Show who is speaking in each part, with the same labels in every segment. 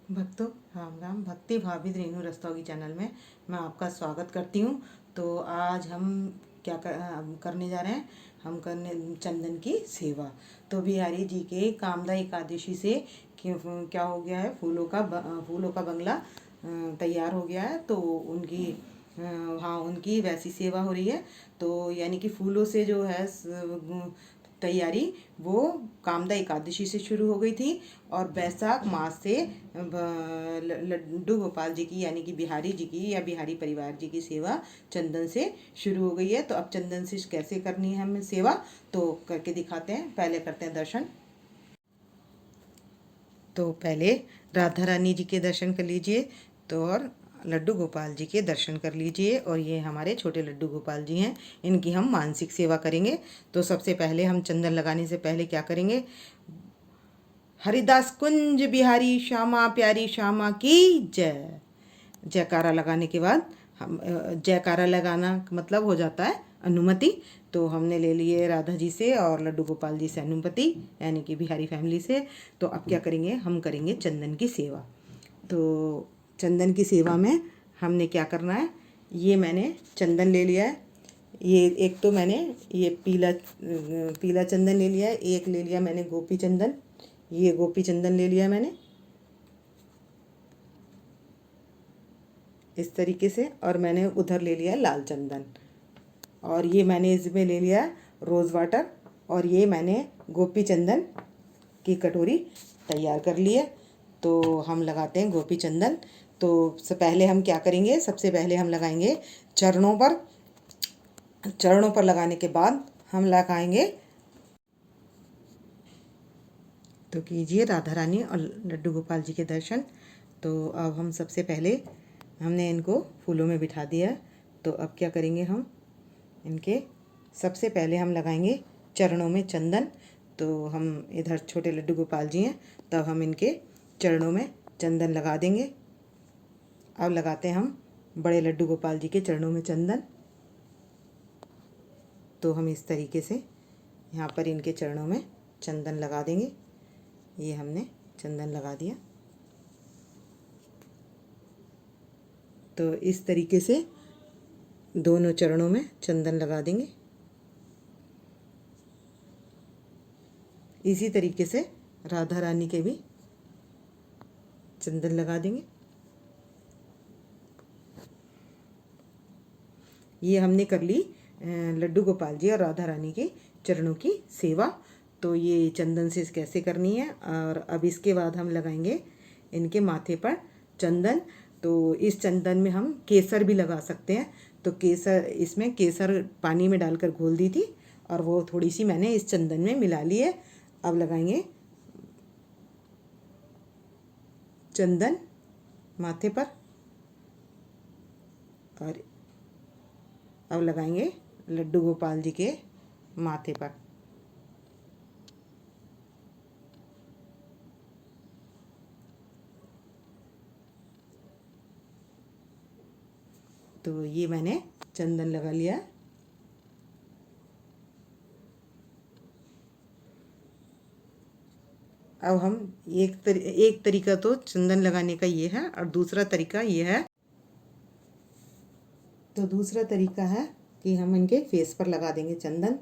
Speaker 1: भक्तों, राम राम। भक्ति भाविद रेणु रस्तोगी चैनल में मैं आपका स्वागत करती हूँ। तो आज हम करने जा रहे हैं। हम करने चंदन की सेवा। तो बिहारी जी के कामदा एकादशी से क्या हो गया है, फूलों का बंगला तैयार हो गया है। तो उनकी वहाँ उनकी वैसी सेवा हो रही है। तो यानी कि फूलों से जो है तैयारी वो कामदा एकादशी से शुरू हो गई थी और बैसाख मास से लड्डू गोपाल जी की यानी कि बिहारी जी की या बिहारी परिवार जी की सेवा चंदन से शुरू हो गई है। तो अब चंदन से कैसे करनी है हमें सेवा, तो करके दिखाते हैं। पहले करते हैं दर्शन। तो पहले राधा रानी जी के दर्शन कर लीजिए, तो और लड्डू गोपाल जी के दर्शन कर लीजिए। और ये हमारे छोटे लड्डू गोपाल जी हैं, इनकी हम मानसिक सेवा करेंगे। तो सबसे पहले हम चंदन लगाने से पहले क्या करेंगे, हरिदास कुंज बिहारी श्यामा प्यारी श्यामा की जय। जयकारा लगाने के बाद हम जयकारा लगाना मतलब हो जाता है अनुमति। तो हमने ले लिए राधा जी से और लड्डू गोपाल जी से अनुमति, यानी कि बिहारी फैमिली से। तो अब क्या करेंगे, हम करेंगे चंदन की सेवा। तो चंदन की सेवा में हमने क्या करना है, ये मैंने चंदन ले लिया है। ये एक तो मैंने ये पीला चंदन ले लिया है, एक ले लिया मैंने गोपी चंदन। ये गोपी चंदन ले लिया मैंने इस तरीके से। और मैंने उधर ले लिया लाल चंदन। और ये मैंने इसमें ले लिया रोज़ वाटर। और ये मैंने गोपी चंदन की कटोरी तैयार कर ली है। तो हम लगाते हैं गोपी चंदन। तो पहले हम क्या करेंगे, सबसे पहले हम लगाएंगे चरणों पर। चरणों पर लगाने के बाद हम लगाएंगे, तो कीजिए राधा रानी और लड्डू गोपाल जी के दर्शन। तो अब हम सबसे पहले हमने इनको फूलों में बिठा दिया है। तो अब क्या करेंगे, हम इनके सबसे पहले हम लगाएंगे चरणों में चंदन। तो हम इधर छोटे लड्डू गोपाल जी हैं, तब हम इनके चरणों में चंदन लगा देंगे। अब लगाते हैं हम बड़े लड्डू गोपाल जी के चरणों में चंदन। तो हम इस तरीके से यहाँ पर इनके चरणों में चंदन लगा देंगे। ये हमने चंदन लगा दिया। तो इस तरीके से दोनों चरणों में चंदन लगा देंगे। इसी तरीके से राधा रानी के भी चंदन लगा देंगे। ये हमने कर ली लड्डू गोपाल जी और राधा रानी के चरणों की सेवा। तो ये चंदन से कैसे करनी है। और अब इसके बाद हम लगाएंगे इनके माथे पर चंदन। तो इस चंदन में हम केसर भी लगा सकते हैं। तो इसमें केसर पानी में डालकर घोल दी थी और वो थोड़ी सी मैंने इस चंदन में मिला ली है। अब लगाएंगे चंदन माथे पर। और अब लगाएंगे लड्डू गोपाल जी के माथे पर। तो ये मैंने चंदन लगा लिया। अब हम एक तरीका तो चंदन लगाने का ये है, और दूसरा तरीका ये है। तो दूसरा तरीका है कि हम इनके फेस पर लगा देंगे चंदन।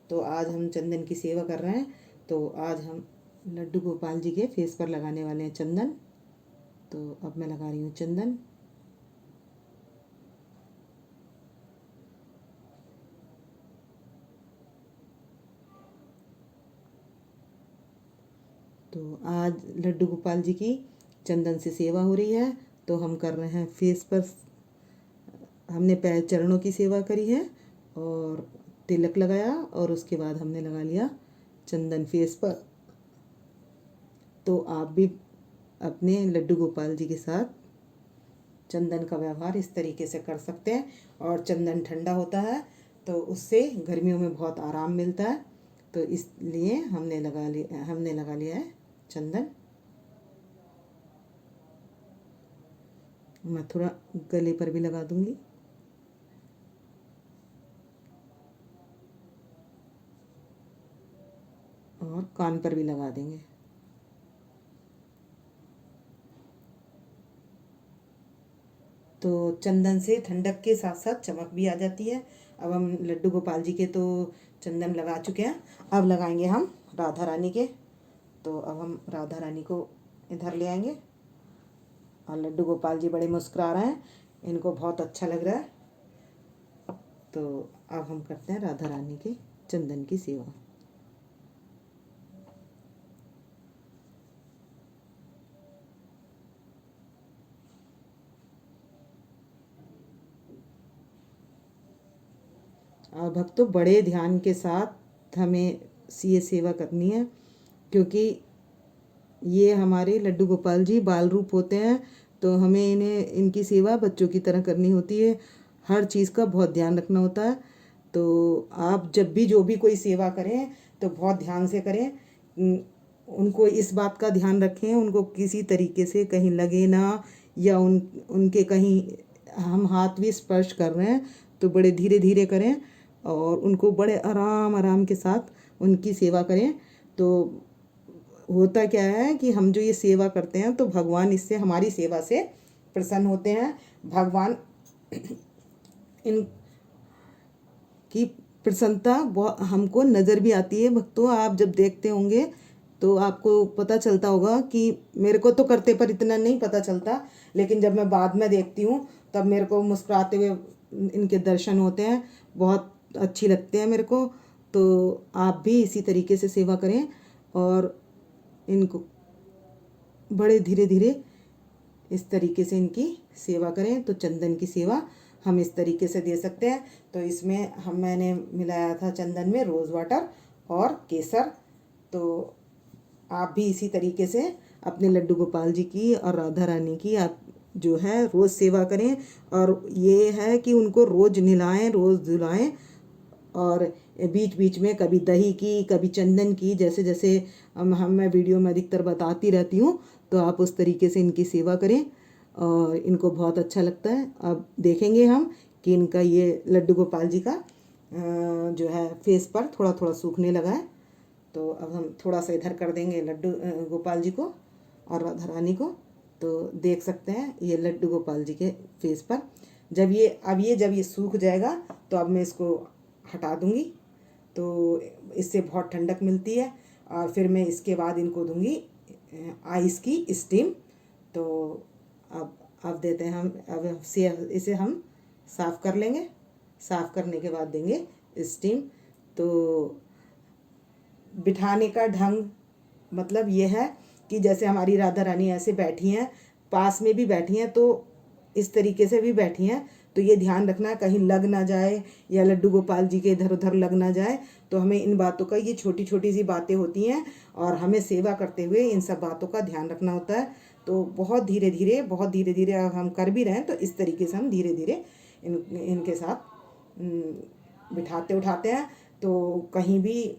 Speaker 1: तो आज हम चंदन की सेवा कर रहे हैं। तो आज हम लड्डू गोपाल जी के फेस पर लगाने वाले हैं चंदन। तो अब मैं लगा रही हूँ चंदन। तो आज लड्डू गोपाल जी की चंदन से सेवा हो रही है। तो हम कर रहे हैं फेस पर, हमने पैर चरणों की सेवा करी है और तिलक लगाया और उसके बाद हमने लगा लिया चंदन फेस पर। तो आप भी अपने लड्डू गोपाल जी के साथ चंदन का व्यवहार इस तरीके से कर सकते हैं। और चंदन ठंडा होता है तो उससे गर्मियों में बहुत आराम मिलता है। तो इसलिए हमने लगा लिया है चंदन। मैं थोड़ा गले पर भी लगा दूंगी। और कान पर भी लगा देंगे। तो चंदन से ठंडक के साथ साथ चमक भी आ जाती है। अब हम लड्डू गोपाल जी के तो चंदन लगा चुके हैं, अब लगाएंगे हम राधा रानी के। तो अब हम राधा रानी को इधर ले आएंगे और लड्डू गोपाल जी बड़े मुस्कुरा रहे हैं, इनको बहुत अच्छा लग रहा है। तो अब हम करते हैं राधा रानी के चंदन की सेवा। और भक्तों बड़े ध्यान के साथ हमें ये सेवा करनी है, क्योंकि ये हमारे लड्डू गोपाल जी बाल रूप होते हैं, तो हमें इन्हें इनकी सेवा बच्चों की तरह करनी होती है। हर चीज़ का बहुत ध्यान रखना होता है। तो आप जब भी जो भी कोई सेवा करें तो बहुत ध्यान से करें। उनको इस बात का ध्यान रखें, उनको किसी तरीके से कहीं लगे ना, या उनके कहीं हम हाथ भी स्पर्श कर रहे हैं तो बड़े धीरे धीरे करें और उनको बड़े आराम आराम के साथ उनकी सेवा करें। तो होता क्या है कि हम जो ये सेवा करते हैं तो भगवान इससे हमारी सेवा से प्रसन्न होते हैं। भगवान इन की प्रसन्नता हमको नज़र भी आती है। भक्तों आप जब देखते होंगे तो आपको पता चलता होगा कि मेरे को तो करते पर इतना नहीं पता चलता, लेकिन जब मैं बाद में देखती हूँ तब मेरे को मुस्कुराते हुए इनके दर्शन होते हैं, बहुत अच्छी लगते हैं मेरे को। तो आप भी इसी तरीके से सेवा करें और इनको बड़े धीरे धीरे इस तरीके से इनकी सेवा करें। तो चंदन की सेवा हम इस तरीके से दे सकते हैं। तो इसमें मैंने मिलाया था चंदन में रोज़ वाटर और केसर। तो आप भी इसी तरीके से अपने लड्डू गोपाल जी की और राधा रानी की आप जो है रोज़ सेवा करें। और ये है कि उनको रोज़ नहलाएं, रोज़ धुलाएं, और बीच बीच में कभी दही की कभी चंदन की, जैसे जैसे मैं वीडियो में अधिकतर बताती रहती हूँ, तो आप उस तरीके से इनकी सेवा करें और इनको बहुत अच्छा लगता है। अब देखेंगे हम कि इनका ये लड्डू गोपाल जी का जो है फेस पर थोड़ा थोड़ा सूखने लगा है। तो अब हम थोड़ा सा इधर कर देंगे लड्डू गोपाल जी को और राधा रानी को। तो देख सकते हैं ये लड्डू गोपाल जी के फेस पर जब ये सूख जाएगा तो अब मैं इसको हटा दूंगी। तो इससे बहुत ठंडक मिलती है। और फिर मैं इसके बाद इनको दूंगी आइस की स्टीम। तो अब देते हैं हम, अब से इसे हम साफ़ कर लेंगे। साफ़ करने के बाद देंगे स्टीम। तो बिठाने का ढंग मतलब ये है कि जैसे हमारी राधा रानी ऐसे बैठी हैं, पास में भी बैठी हैं, तो इस तरीके से भी बैठी हैं। तो ये ध्यान रखना कहीं लग ना जाए या लड्डू गोपाल जी के इधर उधर लग ना जाए। तो हमें इन बातों का, ये छोटी छोटी सी बातें होती हैं और हमें सेवा करते हुए इन सब बातों का ध्यान रखना होता है। तो बहुत धीरे धीरे हम कर भी रहे हैं। तो इस तरीके से हम धीरे धीरे इनके साथ बिठाते उठाते हैं। तो कहीं भी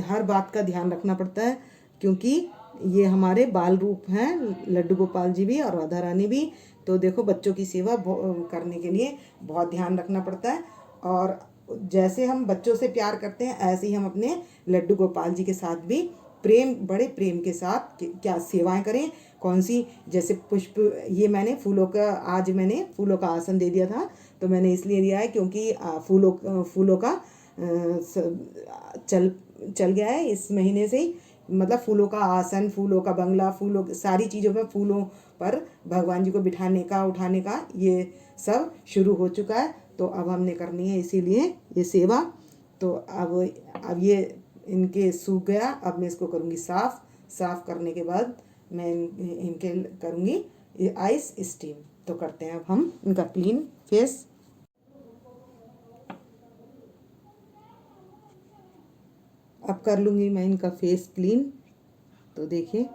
Speaker 1: हर बात का ध्यान रखना पड़ता है, क्योंकि ये हमारे बाल रूप हैं, लड्डू गोपाल जी भी और राधा रानी भी। तो देखो बच्चों की सेवा करने के लिए बहुत ध्यान रखना पड़ता है। और जैसे हम बच्चों से प्यार करते हैं ऐसे ही हम अपने लड्डू गोपाल जी के साथ भी बड़े प्रेम के साथ क्या सेवाएं करें। कौन सी, जैसे पुष्प, ये मैंने आज मैंने फूलों का आसन दे दिया था। तो मैंने इसलिए दिया है क्योंकि फूलों का चल गया है इस महीने से ही। मतलब फूलों का आसन, फूलों का बंगला, फूलों सारी चीज़ों पर, फूलों पर भगवान जी को बिठाने का, उठाने का, ये सब शुरू हो चुका है। तो अब हमने करनी है इसीलिए ये सेवा। तो अब ये इनके सूख गया। अब मैं इसको करूँगी साफ़ करने के बाद मैं इनके करूँगी ये आइस स्टीम। तो करते हैं अब हम इनका क्लीन फेस। अब कर लूँगी मैं इनका फेस क्लीन। तो देखिए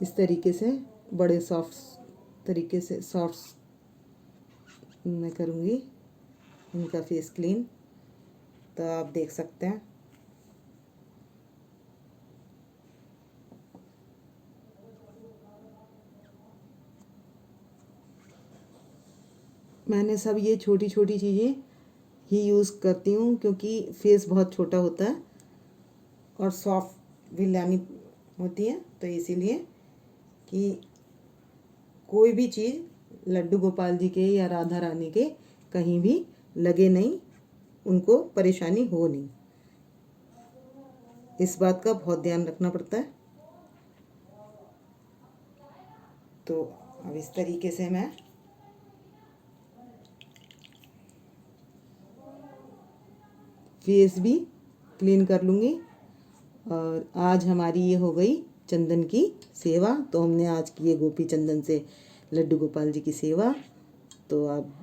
Speaker 1: इस तरीके से बड़े सॉफ्ट तरीके से मैं करूँगी इनका फेस क्लीन। तो आप देख सकते हैं मैंने सब ये छोटी छोटी चीज़ें ही यूज़ करती हूँ, क्योंकि फेस बहुत छोटा होता है और सॉफ्ट भी लानी होती है। तो इसीलिए कि कोई भी चीज़ लड्डू गोपाल जी के या राधा रानी के कहीं भी लगे नहीं, उनको परेशानी हो नहीं। इस बात का बहुत ध्यान रखना पड़ता है। तो अब इस तरीके से मैं फेस भी क्लीन कर लूँगी। और आज हमारी ये हो गई चंदन की सेवा। तो हमने आज की है गोपी चंदन से लड्डू गोपाल जी की सेवा। तो आप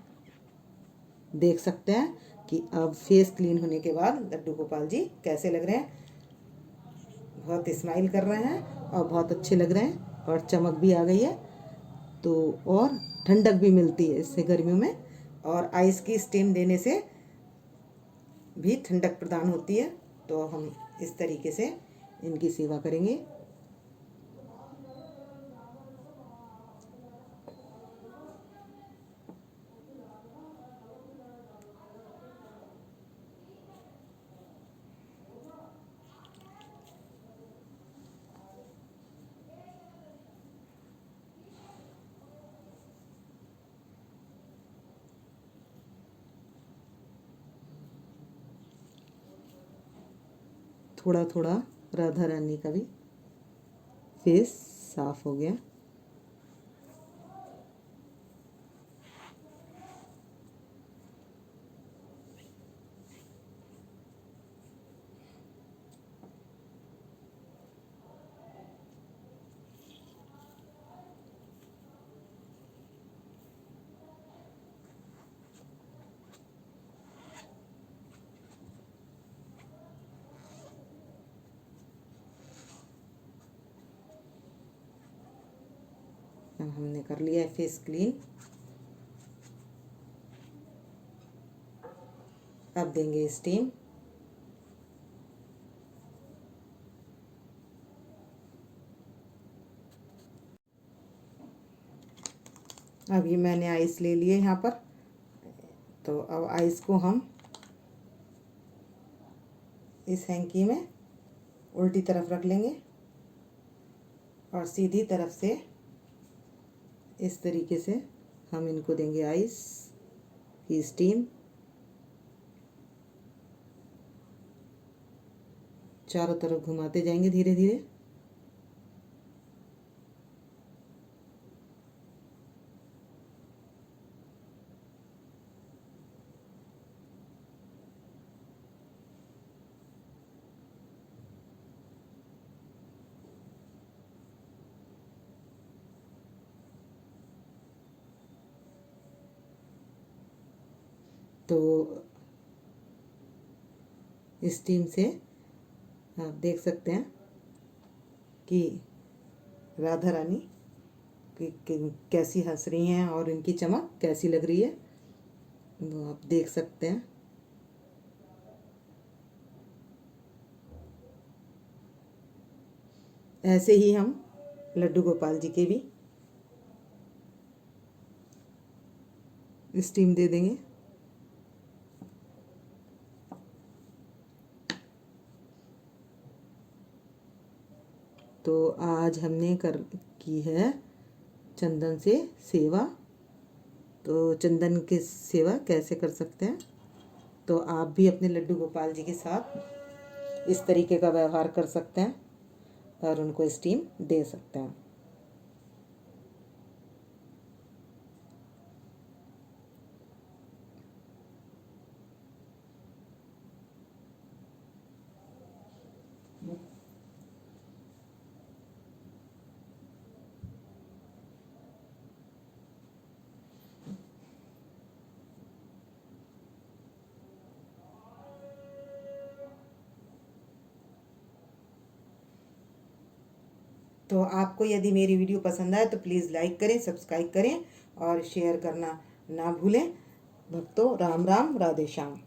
Speaker 1: देख सकते हैं कि अब फेस क्लीन होने के बाद लड्डू गोपाल जी कैसे लग रहे हैं। बहुत स्माइल कर रहे हैं और बहुत अच्छे लग रहे हैं और चमक भी आ गई है। तो और ठंडक भी मिलती है इससे गर्मियों में, और आइस की स्टीम देने से भी ठंडक प्रदान होती है। तो हम इस तरीके से इनकी सेवा करेंगे। थोड़ा थोड़ा राधा रानी का भी फेस साफ हो गया। हमने कर लिया है फेस क्लीन। अब देंगे स्टीम। अभी मैंने आइस ले लिए यहाँ पर। तो अब आइस को हम इस हैंकी में उल्टी तरफ रख लेंगे और सीधी तरफ से इस तरीके से हम इनको देंगे आइस की स्टीम। चारों तरफ घुमाते जाएंगे धीरे धीरे। तो स्टीम से आप देख सकते हैं कि राधा रानी कैसी हंस रही हैं और इनकी चमक कैसी लग रही है, वो आप देख सकते हैं। ऐसे ही हम लड्डू गोपाल जी के भी स्टीम दे देंगे। तो आज हमने की है चंदन से सेवा। तो चंदन की सेवा कैसे कर सकते हैं, तो आप भी अपने लड्डू गोपाल जी के साथ इस तरीके का व्यवहार कर सकते हैं और उनको स्टीम दे सकते हैं। तो आपको यदि मेरी वीडियो पसंद आए तो प्लीज़ लाइक करें, सब्सक्राइब करें और शेयर करना ना भूलें। भक्तों, राम राम, राधे श्याम।